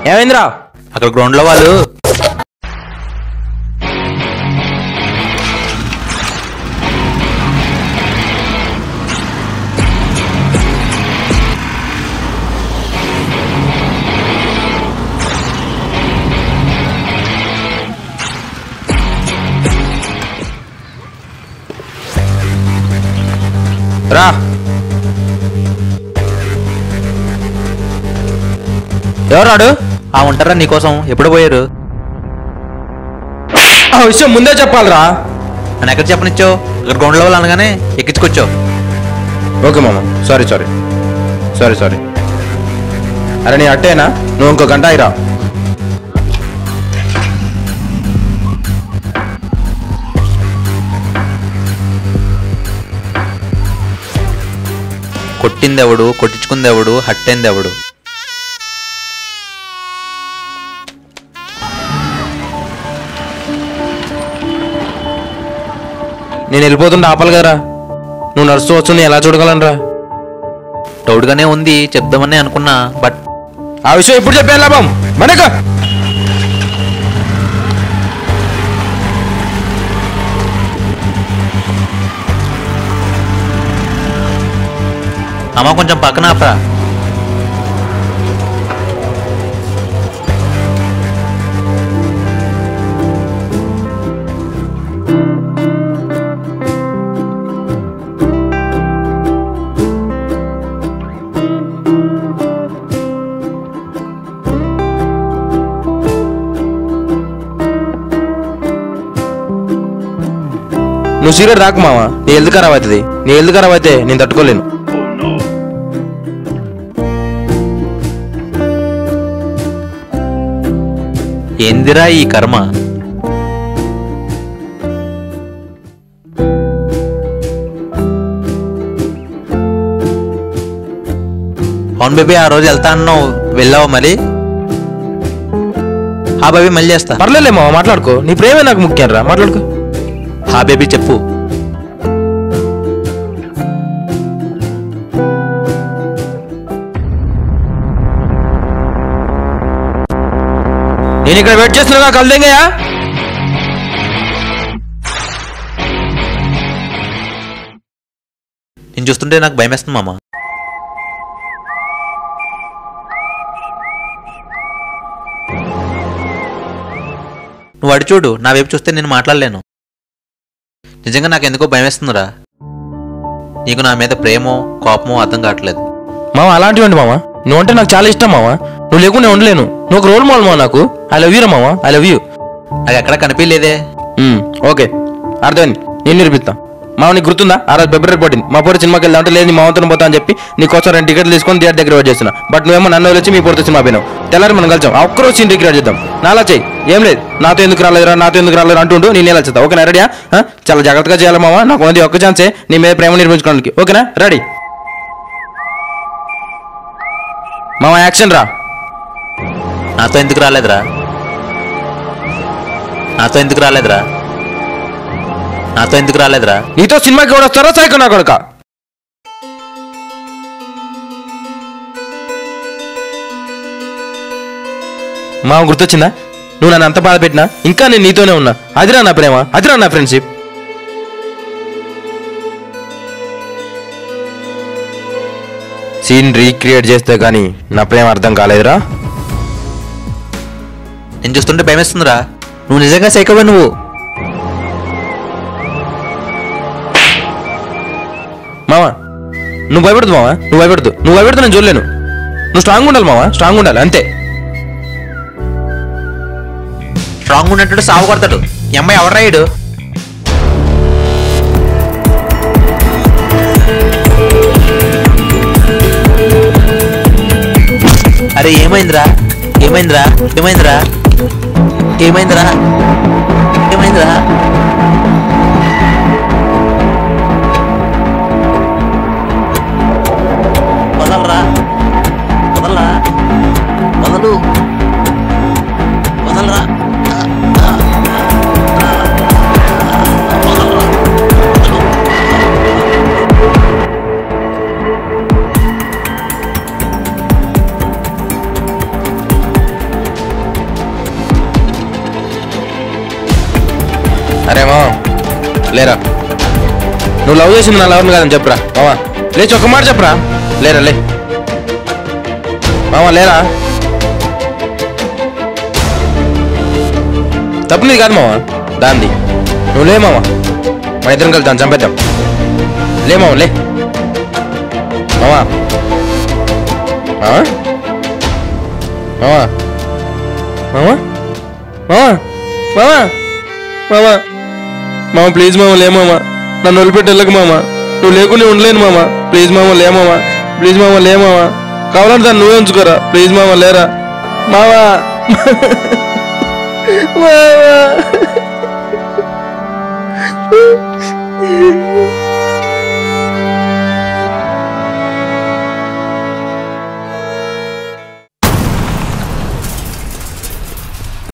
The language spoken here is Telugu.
ఏమైందిరా? అక్కడ గ్రౌండ్ లో వాళ్ళు రా. ఎవరాడు? ఉంటారా నీకోసం ఎప్పుడు పోయారు? ఆ విషయం ముందే చెప్పాలరా. నన్ను ఎక్కడ చెప్పనిచ్చావు? ఇక్కడ గ్రౌండ్ లో వాళ్ళు అనగానే ఎక్కించుకొచ్చావు. ఓకే మామ, సారీ సారీ సారీ సారీ. అరే నీ అట్టేనా? నువ్వు ఇంకో గంట అయిరా. కొట్టిందెవడు, కొట్టించుకుందెవడు, హట్టేందెవడు? నేను వెళ్ళిపోతుంటే ఆపాలి కదరా. నువ్వు నడుస్తూ వస్తుంది ఎలా చూడగలనరా? డౌట్గానే ఉంది, చెప్దామని అనుకున్నా. బట్ ఆ విషయం ఎప్పుడు చెప్పాను లాభం మనక. అమ్మ కొంచెం పక్కన ఆపరా. నువ్వు సీరియస్ రాకు మామ, నీ హెల్త్ ఖరాబ్ అవుతుంది. నీ హెల్త్ ఖరాబ్ అయితే నేను తట్టుకోలేను. ఏందిరా ఈ కర్మ? అవును బేబీ, ఆ రోజు వెళ్తా అన్నావు, వెళ్ళావు మరి? హా బేబీ, మళ్ళీ చేస్తా. పర్లేలే మామ, మాట్లాడుకో. నీ ప్రేమే నాకు ముఖ్యం రా, మాట్లాడుకో. హా బేబీ, చెప్పు. నేను ఇక్కడ వెయిట్ చేస్తున్నా, కలదేంగయ్యా. నేను చూస్తుంటే నాకు భయం వేస్తుంది మామ. నువ్వు అడి చూడు, నా వైపు చూస్తే నేను మాట్లాడలేను. నిజంగా నాకు ఎందుకో భయం వేస్తుందిరా. నీకు నా మీద ప్రేమో కోపమో అర్థం కావట్లేదు మామ. అలాంటివండి మామ, నువ్వు అంటే నాకు చాలా ఇష్టం మామ. నువ్వు లేకుండా ఉండలేను. నువ్వు ఒక రోల్ మోడల్ మామ నాకు. ఐ లవ్ యూ రా మామ, ఐ లవ్ యూ. నాకు ఎక్కడ కనిపించలేదే. ఓకే, అర్థమైంది. నేను నిరూపిస్తా మామ. నీకు గుర్తుందా ఆ రోజు ఫిబ్రవరి 14 మా పూర్తి సినిమాకి వెళ్దా అంటే, లేదు నీ మామతో పోతా అని చెప్పి నీకోసం 2 టికెట్లు తీసుకొని థియేటర్ దగ్గర వెయిట్ చేస్తున్నా. బట్ నువ్వేమో నన్ను వచ్చి మీ పూర్తి సినిమా పోయినావు. తెల్లారి మనం కలిసాం. ఆ ఒక్కరోజు సీన్ రిక్రియేట్ చేద్దాం. నాలా చెయ్యి. ఏం లేదు, నాతో ఎందుకు రాలేదురా, నాతో ఎందుకు రాలేదు అంటుండు. నేను ఎలా చేస్తా. ఓకేనా? రెడీయా? చాలా జాగ్రత్తగా చేయాలి మామ. నాకు ఉంది ఒక్క ఛాన్సే నీ మీద ప్రేమ నిర్మించుకోవడానికి. ఓకేనా? రెడీ మామ, యాక్షన్ రా. నాతో ఎందుకు రాలేదురా, నాతో ఎందుకు రాలేదురా, నాతో ఎందుకు రాలేదురా? నీతో సినిమాకి కూడా వస్తారా సైకో నా కొడుక? మామ గుర్తొచ్చిందా? నువ్వు నన్ను అంత బాధ పెట్టినా ఇంకా నేను నీతోనే ఉన్నా. అదిరా నా ప్రేమ, అదిరా నా ఫ్రెండ్షిప్. సీన్ రీక్రియేట్ చేస్తే కానీ నా ప్రేమ అర్థం కాలేదురా. నేను చూస్తుంటే భయం వేస్తుందిరా. నువ్వు నిజంగా సైకోవే. నువ్వు మావా నువ్వు భయపడదు మావా, నువ్వు భయపడదు. నువ్వు భయపడదు నేను చూడలేను. నువ్వు స్ట్రాంగ్ ఉండాలి మావా, స్ట్రాంగ్ ఉండాలి అంతే. స్ట్రాంగ్ ఉన్నట్టు సాగు కొడతాడు. ఈ అమ్మాయి ఎవరు రాయుడు? అరే ఏమైందిరా, ఏమైందిరా, ఏమైందిరా, ఏమైందిరా, ఏమైందిరా? వదలరా, వదలరా, వదలు, వదలరా. నువ్వు లవ్ చేసింది నా లవర్ని కాదని చెప్పురా మావా. లేచి ఒక్క మాట చెప్పరా. లేరా లే మావా, లేరా. తప్పు నీది కాదు మావా, దాంది. నువ్వు లే మావా, మన ఇద్దరం కలిసి దాన్ని చంపేద్దాం. లే మావా, లే మావా. మావా మావా మావా మావా మావా మావా మామ ప్లీజ్ మామ, లే మామ. నన్ను వదిలిపెట్టి వెళ్ళకు మామ. నువ్వు లేకుండా ఉండలేను మామ. ప్లీజ్ మామ, లే మామ. ప్లీజ్ మామ, లే మామ. కావాలంటే దాన్ని నువ్వే ఉంచుకోరా. ప్లీజ్ మామ, లేరా మావా. మావా.